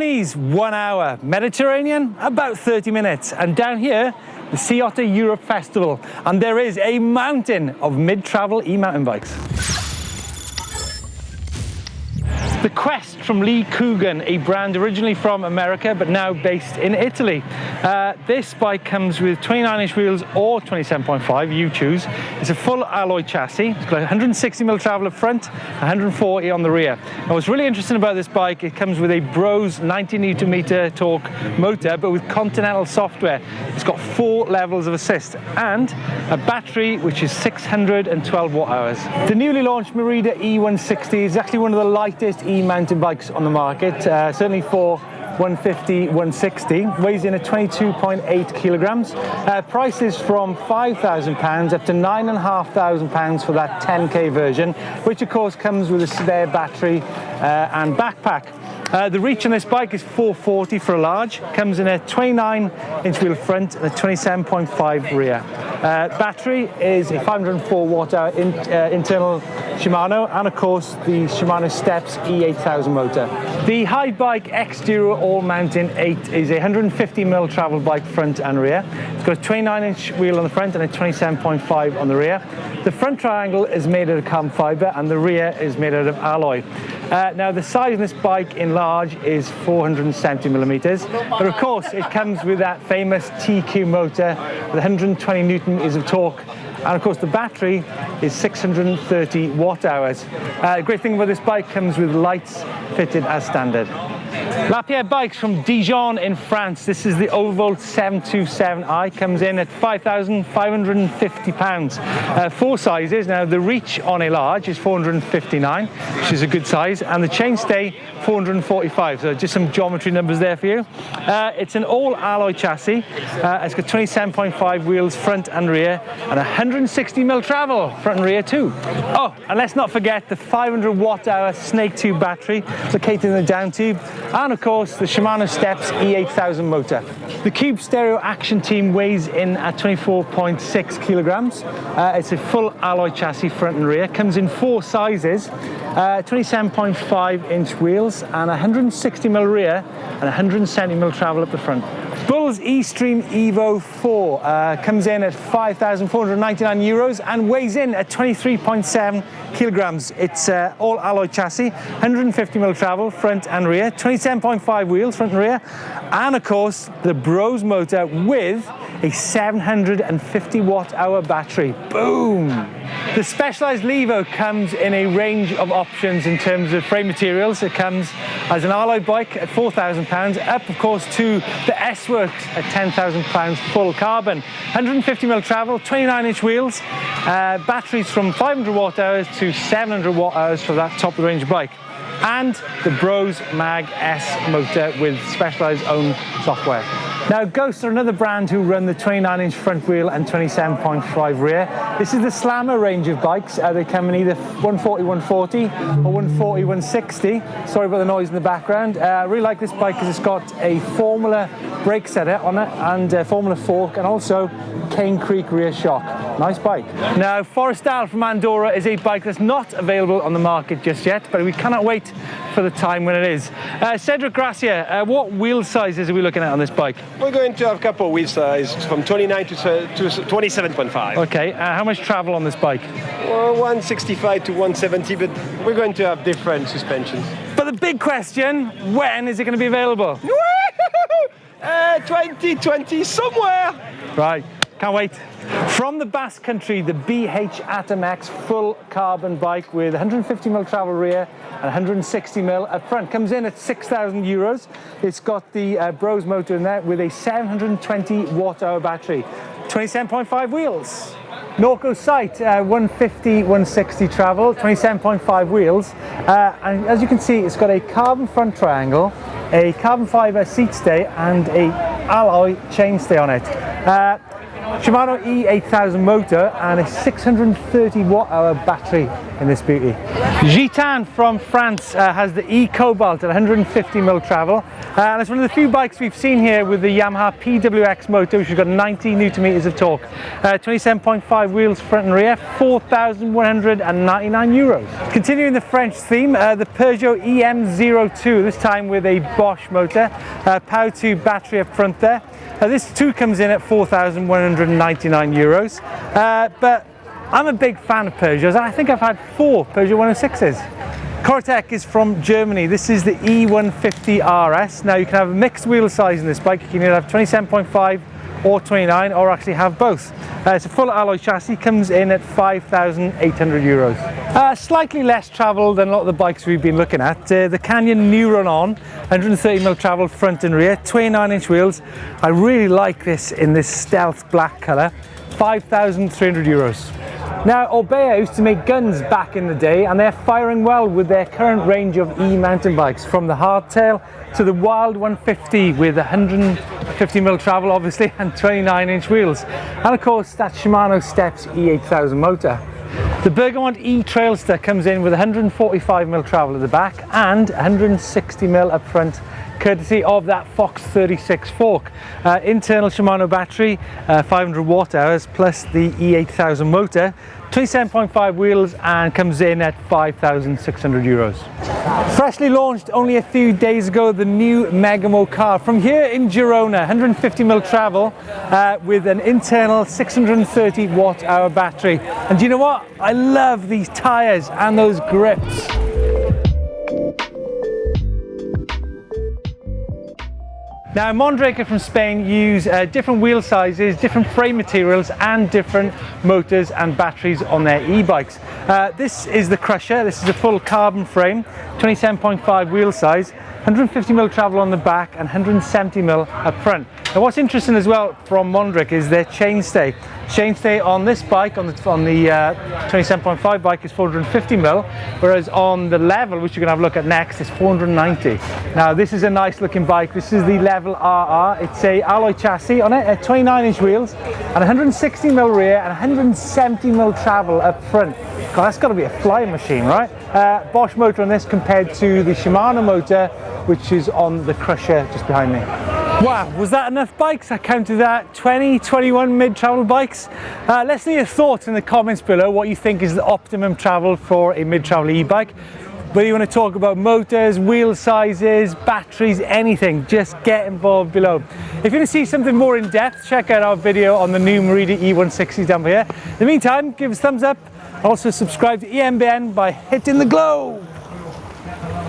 Pyrenees, 1 hour. Mediterranean, about 30 minutes. And down here, the Sea Otter Europe Festival. And there is a mountain of mid-travel e-mountain bikes. The Quest from Lee Coogan, a brand originally from America but now based in Italy. This bike comes with 29-inch wheels or 27.5, you choose. It's a full alloy chassis. It's got 160mm travel up front, 140 on the rear. Now what's really interesting about this bike, it comes with a Brose 90Nm torque motor but with Continental software. It's got 4 levels of assist and a battery which is 612 watt hours. The newly launched Merida E160 is actually one of the lightest e-mountain bikes on the market, certainly for 150, 160, weighs in at 22.8 kilograms. Prices from £5,000 up to £9,500 for that 10k version, which of course comes with a spare battery and backpack. The reach on this bike is 440 for a large, comes in a 29-inch wheel front and a 27.5 rear. Battery is a 504 watt hour internal Shimano, and of course the Shimano Steps E8000 motor. The Hivebike X-Duro All Mountain 8 is a 150mm travel bike front and rear. It's got a 29-inch wheel on the front and a 27.5 on the rear. The front triangle is made out of carbon fibre and the rear is made out of alloy. Now the size of this bike in large is 470mm, but of course it comes with that famous TQ motor with 120 Newton of torque, and of course the battery is 630 watt hours. The great thing about this bike comes with lights fitted as standard. Lapierre Bikes from Dijon in France. This is the Overvolt 727i, comes in at £5,550. 4 sizes. Now the reach on a large is 459, which is a good size, and the chainstay 445, so just some geometry numbers there for you. It's an all alloy chassis. It's got 27.5 wheels front and rear and 160mm travel front and rear too. Oh, and let's not forget the 500 watt hour Snake Tube battery located in the down tube, and of course the Shimano Steps E8000 motor. The Cube Stereo Action Team weighs in at 24.6 kilograms. It's a full alloy chassis front and rear, comes in 4 sizes, 27.5 inch wheels and 160mm rear and 170mm travel up the front. Bull's eStream Evo 4 comes in at €5,499 and weighs in at 23.7 kilograms. It's all alloy chassis, 150mm travel front and rear, 27.5 wheels front and rear, and of course the Brose motor with a 750 watt hour battery. Boom! The Specialized Levo comes in a range of options in terms of frame materials. It comes as an alloy bike at £4,000, up of course to the S-Works at £10,000 full carbon. 150mm travel, 29-inch wheels, batteries from 500 watt hours to 700 watt hours for that top of the range bike. And the Brose Mag S motor with Specialized own software. Now Ghost are another brand who run the 29-inch front wheel and 27.5 rear. This is the Slammer range of bikes. They come in either 140, 140 or 140, 160. Sorry about the noise in the background. I really like this bike because it's got a Formula brake setter on it and a Formula fork and also Cane Creek rear shock. Nice bike. Now Forestal from Andorra is a bike that's not available on the market just yet, but we cannot wait for the time when it is. Cedric Gracia, what wheel sizes are we looking at on this bike? We're going to have a couple of wheel sizes from 29 to 27.5. Okay, how much travel on this bike? Well, 165 to 170, but we're going to have different suspensions. But the big question, when is it going to be available? 2020 somewhere. Right, can't wait. From the Basque Country, the BH Atom X full carbon bike with 150mm travel rear and 160mm up front. Comes in at €6,000. It's got the Brose motor in there with a 720 watt hour battery, 27.5 wheels. Norco Sight, 150, 160 travel, 27.5 wheels. And as you can see, it's got a carbon front triangle, a carbon fibre seat stay and a alloy chainstay on it. Shimano E8000 motor and a 630 watt-hour battery in this beauty. Gitane from France has the E-Cobalt at 150mm travel, and it's one of the few bikes we've seen here with the Yamaha PWX motor, which has got 90 Nm of torque, 27.5 wheels front and rear, €4,199. Continuing the French theme, the Peugeot EM02, this time with a Bosch motor, Power 2 battery up front there. This too comes in at €4,199, but I'm a big fan of Peugeots, and I think I've had 4 Peugeot 106s. Corotec is from Germany. This is the E150 RS. Now you can have a mixed wheel size in this bike. You can either have 27.5 or 29, or actually have both. It's a full alloy chassis, comes in at €5,800. Slightly less travel than a lot of the bikes we've been looking at. The Canyon Neuron On, 130mm travel front and rear, 29-inch wheels. I really like this in this stealth black colour, €5,300. Now, Orbea used to make guns back in the day, and they're firing well with their current range of e-mountain bikes, from the hardtail to the Wild 150 with 150mm travel obviously and 29-inch wheels, and of course that Shimano Steps E8000 motor. The Bergamont E-Trailster comes in with 145mm travel at the back and 160mm up front, courtesy of that Fox 36 fork. Internal Shimano battery, 500 watt hours, plus the E8000 motor, 27.5 wheels, and comes in at €5,600. Freshly launched only a few days ago, the new Megamo car from here in Girona, 150mm travel with an internal 630 watt hour battery. And do you know what? I love these tyres and those grips. Now, Mondraker from Spain use different wheel sizes, different frame materials, and different motors and batteries on their e-bikes. This is the Crusher. This is a full carbon frame, 27.5 wheel size, 150mm travel on the back and 170mm up front. Now, what's interesting as well from Mondraker is their chainstay. Chainstay on this bike, on the 27.5 bike, is 450mm, whereas on the Level, which you're going to have a look at next, is 490. Now, this is a nice looking bike. This is the Level RR. It's a alloy chassis on it, 29-inch wheels, and 160mm rear and 170mm travel up front. God, that's got to be a flying machine, right? Bosch motor on this compared to the Shimano motor, which is on the Crusher just behind me. Wow, was that enough bikes? I counted that 21 mid-travel bikes. Let's know your thoughts in the comments below, what you think is the optimum travel for a mid-travel e-bike. Whether you want to talk about motors, wheel sizes, batteries, anything, just get involved below. If you want to see something more in depth, check out our video on the new Merida E160 down here. In the meantime, give us a thumbs up. Also subscribe to EMBN by hitting the globe.